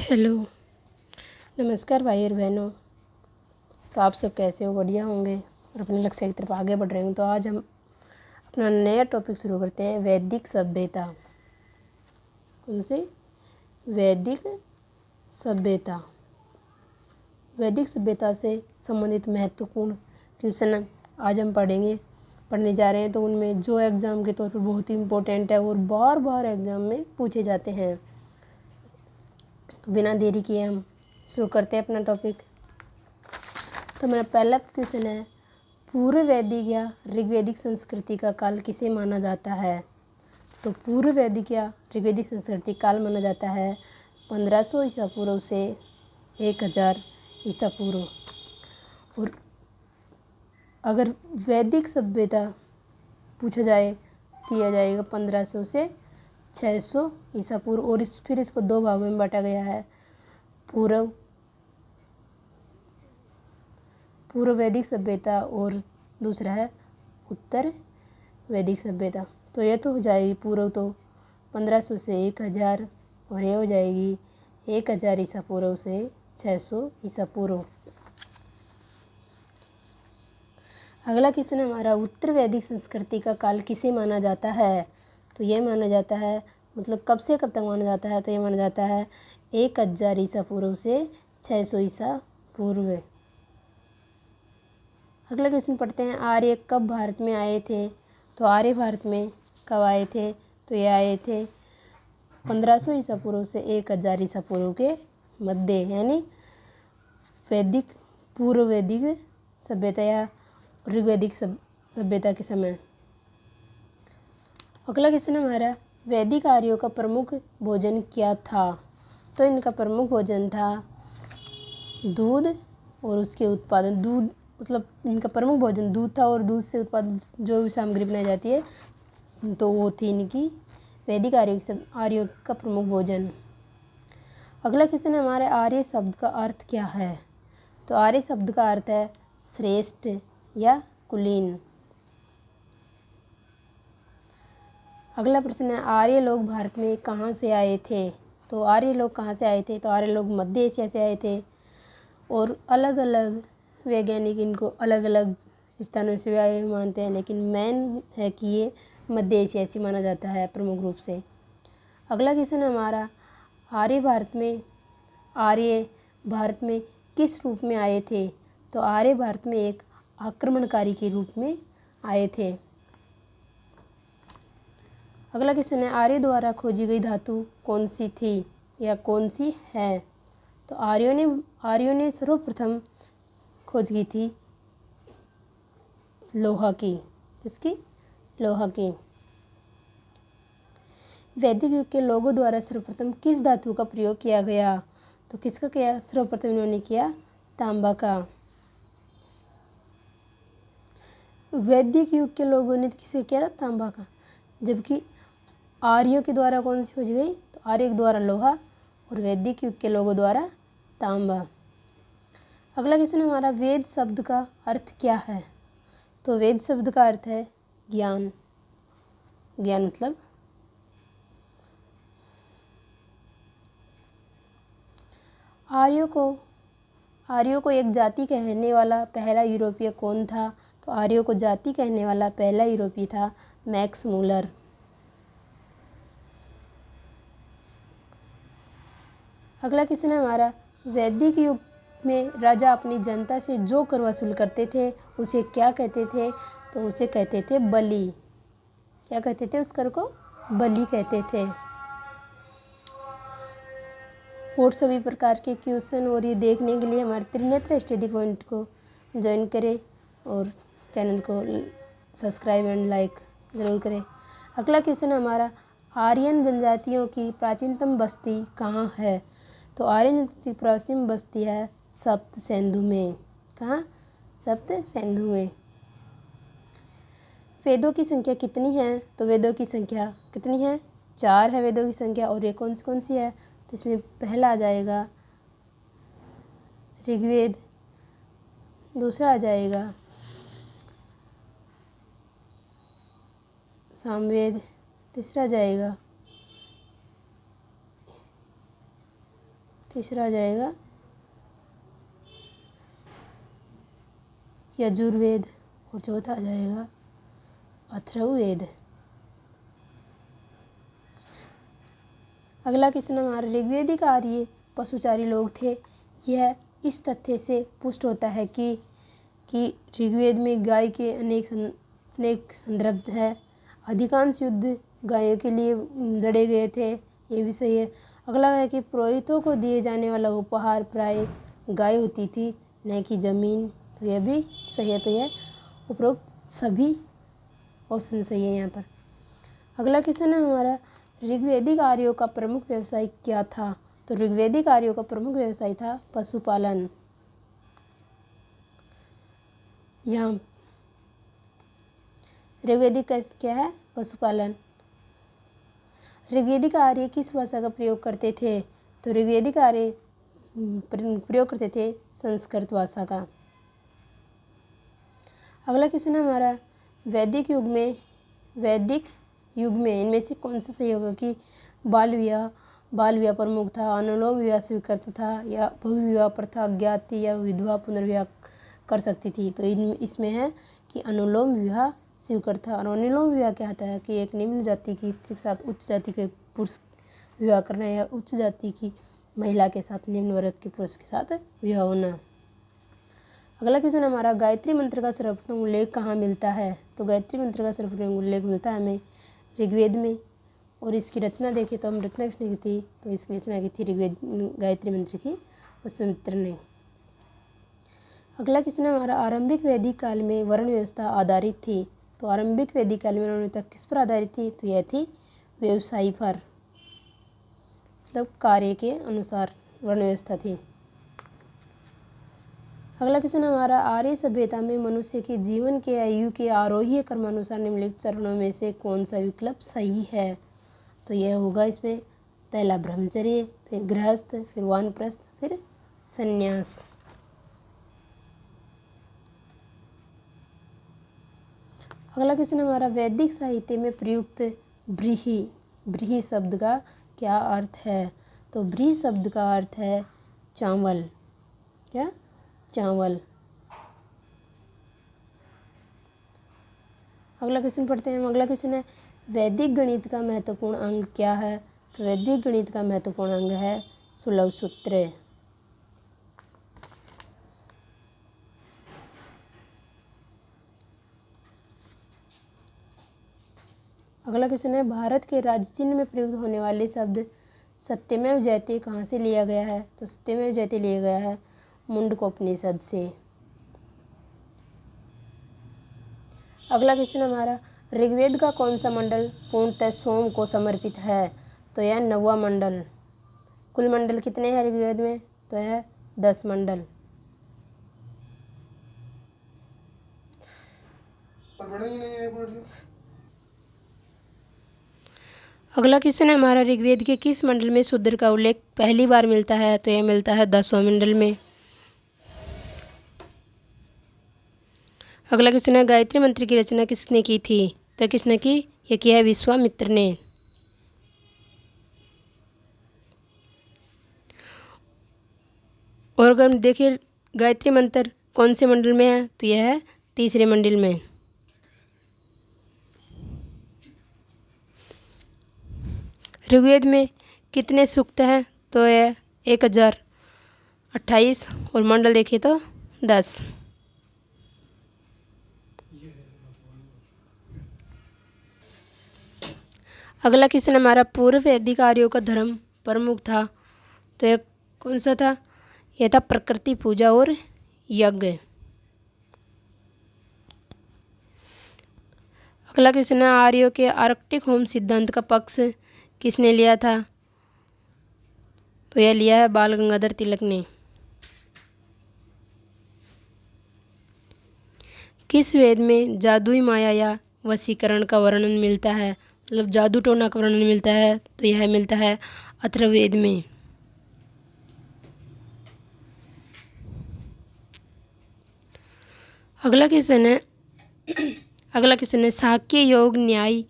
Hello, नमस्कार भाई और बहनों। तो आप सब कैसे हो? बढ़िया होंगे और अपने लक्ष्य की तरफ आगे बढ़ रहे होंगे। तो आज हम अपना नया टॉपिक शुरू करते हैं, वैदिक सभ्यता। कौन सी? वैदिक सभ्यता। वैदिक सभ्यता से संबंधित महत्वपूर्ण क्वेश्चन आज हम पढ़ने जा रहे हैं। तो उनमें जो एग्ज़ाम के तौर पर बहुत ही इम्पोर्टेंट है और बार बार एग्ज़ाम में पूछे जाते हैं। तो बिना देरी किए हम शुरू करते हैं अपना टॉपिक। तो मेरा पहला क्वेश्चन है, पूर्व वैदिक या ऋग्वैदिक संस्कृति का काल किसे माना जाता है? तो पूर्व वैदिक या ऋग्वैदिक संस्कृति काल माना जाता है 1500 ईसा पूर्व से 1000 ईसा पूर्व। और अगर वैदिक सभ्यता पूछा जाए तो यह जाएगा 1500 से 600 ईसा पूर्व। और फिर इसको दो भागों में बांटा गया है, पूर्व वैदिक सभ्यता और दूसरा है उत्तर वैदिक सभ्यता। तो यह तो हो जाएगी पूर्व तो 1500 से 1000 और यह हो जाएगी 1000 ईसा पूर्व से 600 ईसा पूर्व। अगला क्वेश्चन है हमारा, उत्तर वैदिक संस्कृति का काल किसे माना जाता है? तो यह माना जाता है, मतलब कब से कब तक माना जाता है? तो यह माना जाता है 1000 ईसा पूर्व से 600 ईसा पूर्व। अगला क्वेश्चन पढ़ते हैं, आर्य कब भारत में आए थे? तो आर्य भारत में कब आए थे? तो ये आए थे 1500 ईसा पूर्व से 1000 ईसा पूर्व के मध्य, यानी वैदिक पूर्व वैदिक सभ्यता या ऋग्वैदिक सभ्यता के समय। अगला क्वेश्चन हमारा, वैदिक आर्यों का प्रमुख भोजन क्या था? तो इनका प्रमुख भोजन था दूध और उसके उत्पादन। दूध मतलब इनका प्रमुख भोजन दूध था और दूध से उत्पादित जो भी सामग्री बनाई जाती है तो वो थी इनकी वैदिक आर्यों का प्रमुख भोजन। अगला क्वेश्चन है हमारे, आर्य शब्द का अर्थ क्या है? तो आर्य शब्द का अर्थ है श्रेष्ठ या कुलीन। अगला प्रश्न है, आर्य लोग भारत में कहाँ से आए थे? तो आर्य लोग कहाँ से आए थे? तो आर्य लोग मध्य एशिया से आए थे और अलग अलग वैज्ञानिक इनको अलग अलग स्थानों से आए हुए मानते हैं, लेकिन मेन है कि ये मध्य एशिया से माना जाता है प्रमुख रूप से। अगला क्वेश्चन है हमारा, आर्य भारत में किस रूप में आए थे? तो आर्य भारत में एक आक्रमणकारी के रूप में आए थे। अगला क्वेश्चन है, आर्य द्वारा खोजी गई धातु कौन सी थी या कौन सी है? तो आर्यों ने सर्वप्रथम खोज की थी लोहा की। किसकी? लोहा की। वैदिक युग के लोगों द्वारा सर्वप्रथम किस धातु का प्रयोग किया गया? तो किसका किया? सर्वप्रथम इन्होंने किया तांबा का। वैदिक युग के लोगों ने किसका किया? तांबा का। जबकि आर्यों के द्वारा कौन सी खोजी गई? तो आर्य के द्वारा लोहा और वैदिक युग के लोगों द्वारा तांबा। अगला क्वेश्चन हमारा, वेद शब्द का अर्थ क्या है? तो वेद शब्द का अर्थ है ज्ञान। ज्ञान मतलब आर्यों को एक जाति कहने वाला पहला यूरोपीय कौन था? तो आर्यों को जाति कहने वाला पहला यूरोपीय था मैक्स मूलर। अगला क्वेश्चन है हमारा, वैदिक युग में राजा अपनी जनता से जो कर वसूल करते थे उसे क्या कहते थे? तो उसे कहते थे बलि। क्या कहते थे? उस कर को बलि कहते थे। और सभी प्रकार के क्वेश्चन और ये देखने के लिए हमारे त्रिनेत्र स्टडी पॉइंट को ज्वाइन करें और चैनल को सब्सक्राइब एंड लाइक ज़रूर करें। अगला क्वेश्चन हमारा, आर्यन जनजातियों की प्राचीनतम बस्ती कहाँ है? तो आर्यन जनजाति की प्राचीन बस्ती है सप्त सिंधु में। कहाँ? सप्त सिंधु में। वेदों की संख्या कितनी है? तो वेदों की संख्या कितनी है? 4 है वेदों की संख्या। और ये कौन सी है? तो इसमें पहला आ जाएगा ऋग्वेद, दूसरा आ जाएगा सामवेद, तीसरा तीसरा आ जाएगा यजुर्वेद और चौथा आ जाएगा अथर्ववेद। अगला क्वेश्चन हमारा ऋग्वेदिक आर्य पशुचारी लोग थे। यह इस तथ्य से पुष्ट होता है कि ऋग्वेद में गाय के अनेक संदर्भ है। अधिकांश युद्ध गायों के लिए लड़े गए थे, ये भी सही है। अगला है कि पुरोहितों को दिए जाने वाला उपहार प्राय गाय होती थी, न कि जमीन, तो यह भी सही है। तो यह उपरोक्त सभी ऑप्शन सही है यहाँ पर। अगला क्वेश्चन है हमारा ऋग्वेदिक आर्यों का प्रमुख व्यवसाय क्या था। तो ऋग्वेदिक आर्यों का प्रमुख व्यवसाय था पशुपालन। यहाँ ऋग्वेदिक क्या है, पशुपालन। ऋग्वेदिक आर्य किस भाषा का प्रयोग करते थे। तो ऋग्वेदिक आर्य प्रयोग करते थे संस्कृत भाषा का। अगला क्वेश्चन है हमारा वैदिक युग में इनमें से कौन सा सही होगा कि बाल विवाह प्रमुख था, अनुलोम विवाह स्वीकृत था, या बहुविवाह प्रथा अज्ञात थी, या विधवा पुनर्विवाह कर सकती थी। तो इसमें है कि अनुलोम विवाह स्वीकृत था। और अनुलोम विवाह क्या होता है कि एक निम्न जाति की स्त्री के साथ उच्च जाति के पुरुष विवाह करना, या उच्च जाति की महिला के साथ निम्न वर्ग के पुरुष के साथ विवाह होना। अगला क्वेश्चन हमारा गायत्री मंत्र का सर्वप्रथम उल्लेख कहाँ मिलता है। तो गायत्री मंत्र का सर्वप्रथम उल्लेख मिलता है हमें ऋग्वेद में। और इसकी रचना देखें तो हम रचना किसने की थी, तो इसकी रचना की थी ऋग्वेद गायत्री मंत्र की वसुमित्र ने। अगला क्वेश्चन हमारा आरंभिक वैदिक काल में वर्ण व्यवस्था आधारित थी। तो आरंभिक वैदिक काल में वर्ण व्यवस्था किस पर आधारित थी, तो यह थी व्यवसाय पर, मतलब कार्य के अनुसार वर्ण व्यवस्था थी। अगला क्वेश्चन हमारा आर्य सभ्यता में मनुष्य के जीवन के आयु के आरोही क्रमानुसार निम्नलिखित चरणों में से कौन सा विकल्प सही है। तो यह होगा इसमें पहला ब्रह्मचर्य, फिर गृहस्थ, फिर वानप्रस्थ, फिर संन्यास। अगला क्वेश्चन हमारा वैदिक साहित्य में प्रयुक्त ब्रीहि शब्द का क्या अर्थ है। तो ब्रीहि शब्द का अर्थ है चावल। क्या, चावल। अगला क्वेश्चन पढ़ते हैं। अगला क्वेश्चन है वैदिक गणित का महत्वपूर्ण अंग क्या है। तो वैदिक गणित का महत्वपूर्ण अंग है सुलभ सूत्र। अगला क्वेश्चन है भारत के राज्य चिन्ह में प्रयुक्त होने वाले शब्द सत्यमेव जयते कहाँ से लिया गया है। तो सत्यमेव जयते लिया गया है मुंडकोपनिषद से। अगला क्वेश्चन हमारा ऋग्वेद का कौन सा मंडल पूर्णतः सोम को समर्पित है। तो यह 9वां मंडल। कुल मंडल कितने हैं ऋग्वेद में, तो यह 10 मंडल। अगला क्वेश्चन है हमारा ऋग्वेद के किस मंडल में शूद्र का उल्लेख पहली बार मिलता है। तो यह मिलता है 10वें मंडल में। अगला क्वेश्चन है गायत्री मंत्र की रचना किसने की थी। तो किसने की, यह किया है विश्वामित्र ने। और अगर हम देखें गायत्री मंत्र कौन से मंडल में है, तो यह है 3रे मंडल में। ऋग्वेद में कितने सूक्त हैं, तो यह 1028 और मंडल देखें तो 10। अगला क्वेश्चन हमारा पूर्व वैदिक आर्यों का धर्म प्रमुख था। तो यह कौन सा था, यह था प्रकृति पूजा और यज्ञ। अगला क्वेश्चन है आर्यों के आर्कटिक होम सिद्धांत का पक्ष किसने लिया था। तो यह लिया है बाल गंगाधर तिलक ने। किस वेद में जादुई माया या वशीकरण का वर्णन मिलता है, मतलब जादू टोना का वर्णन मिलता है। तो यह मिलता है अथर्ववेद में। अगला क्वेश्चन है शाक्य योग न्याय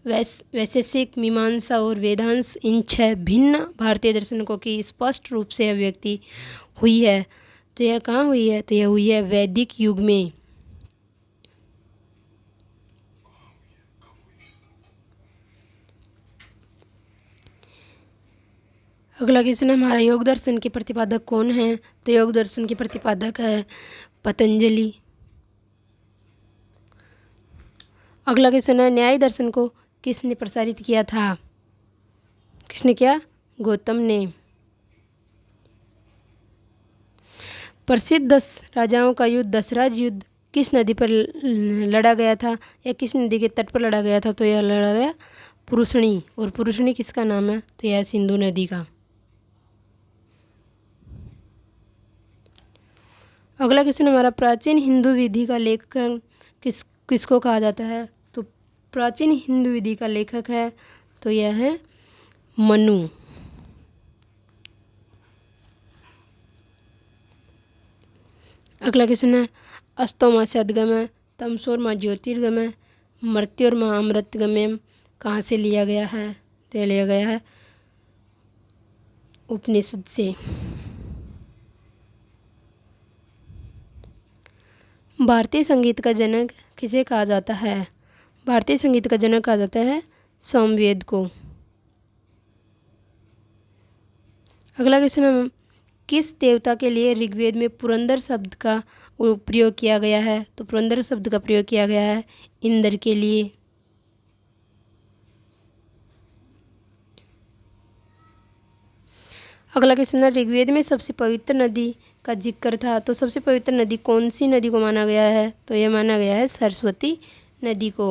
वैशेषिक, मीमांसा और वेदांश इन 6 भिन्न भारतीय दर्शनों की स्पष्ट रूप से अभिव्यक्ति हुई है। तो यह कहाँ हुई है? तो यह हुई है वैदिक युग में। अगला क्वेश्चन हमारा, योग दर्शन के प्रतिपादक कौन है? तो योग दर्शन के प्रतिपादक है पतंजलि। अगला क्वेश्चन है, न्याय दर्शन को किसने प्रसारित किया था? किसने किया? गौतम ने। प्रसिद्ध 10 राजाओं का युद्ध दशराज युद्ध किस नदी पर लड़ा गया था या किस नदी के तट पर लड़ा गया था? तो यह लड़ा गया पुरुषणी। और पुरुषणी किसका नाम है? तो यह सिंधु नदी का। अगला क्वेश्चन हमारा, प्राचीन हिंदू विधि का लेखक किसको कहा जाता है? तो प्राचीन हिंदू विधि का लेखक है तो यह है मनु। अगला क्वेश्चन है, अस्तोमा सद्गमय, तमसोर्मा ज्योतिर्गमय, मृत्योर्मा अमृतगम्यम कहाँ से लिया गया है? तो लिया गया है उपनिषद से। भारतीय संगीत का जनक किसे कहा जाता है? भारतीय संगीत का जनक कहा जाता है सामवेद को। अगला क्वेश्चन हम, किस देवता के लिए ऋग्वेद में पुरंदर शब्द का प्रयोग किया गया है? तो पुरंदर शब्द का प्रयोग किया गया है इंद्र के लिए। अगला क्वेश्चन है, ऋग्वेद में सबसे पवित्र नदी का जिक्र था तो सबसे पवित्र नदी कौन सी नदी को माना गया है? तो यह माना गया है सरस्वती नदी को।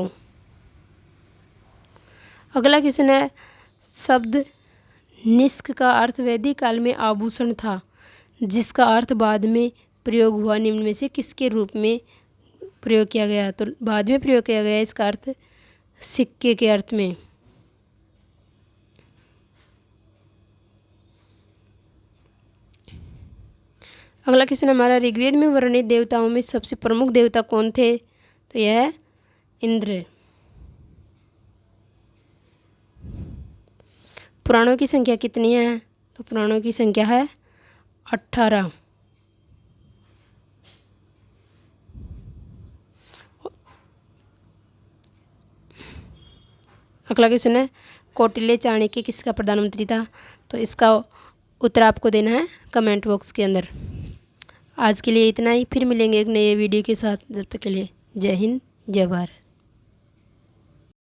अगला क्वेश्चन है, शब्द निष्क का अर्थ वैदिक काल में आभूषण था जिसका अर्थ बाद में प्रयोग हुआ निम्न में से किसके रूप में प्रयोग किया गया? तो बाद में प्रयोग किया गया इसका अर्थ सिक्के के अर्थ में। अगला क्वेश्चन हमारा, ऋग्वेद में वर्णित देवताओं में सबसे प्रमुख देवता कौन थे? तो यह है इंद्र। पुराणों की संख्या कितनी है? तो पुराणों की संख्या है 18। अगला क्वेश्चन है, कौटिल्य चाणक्य किसका प्रधानमंत्री था? तो इसका उत्तर आपको देना है कमेंट बॉक्स के अंदर। आज के लिए इतना ही, फिर मिलेंगे एक नए वीडियो के साथ। जब तक के लिए जय हिंद, जय भारत।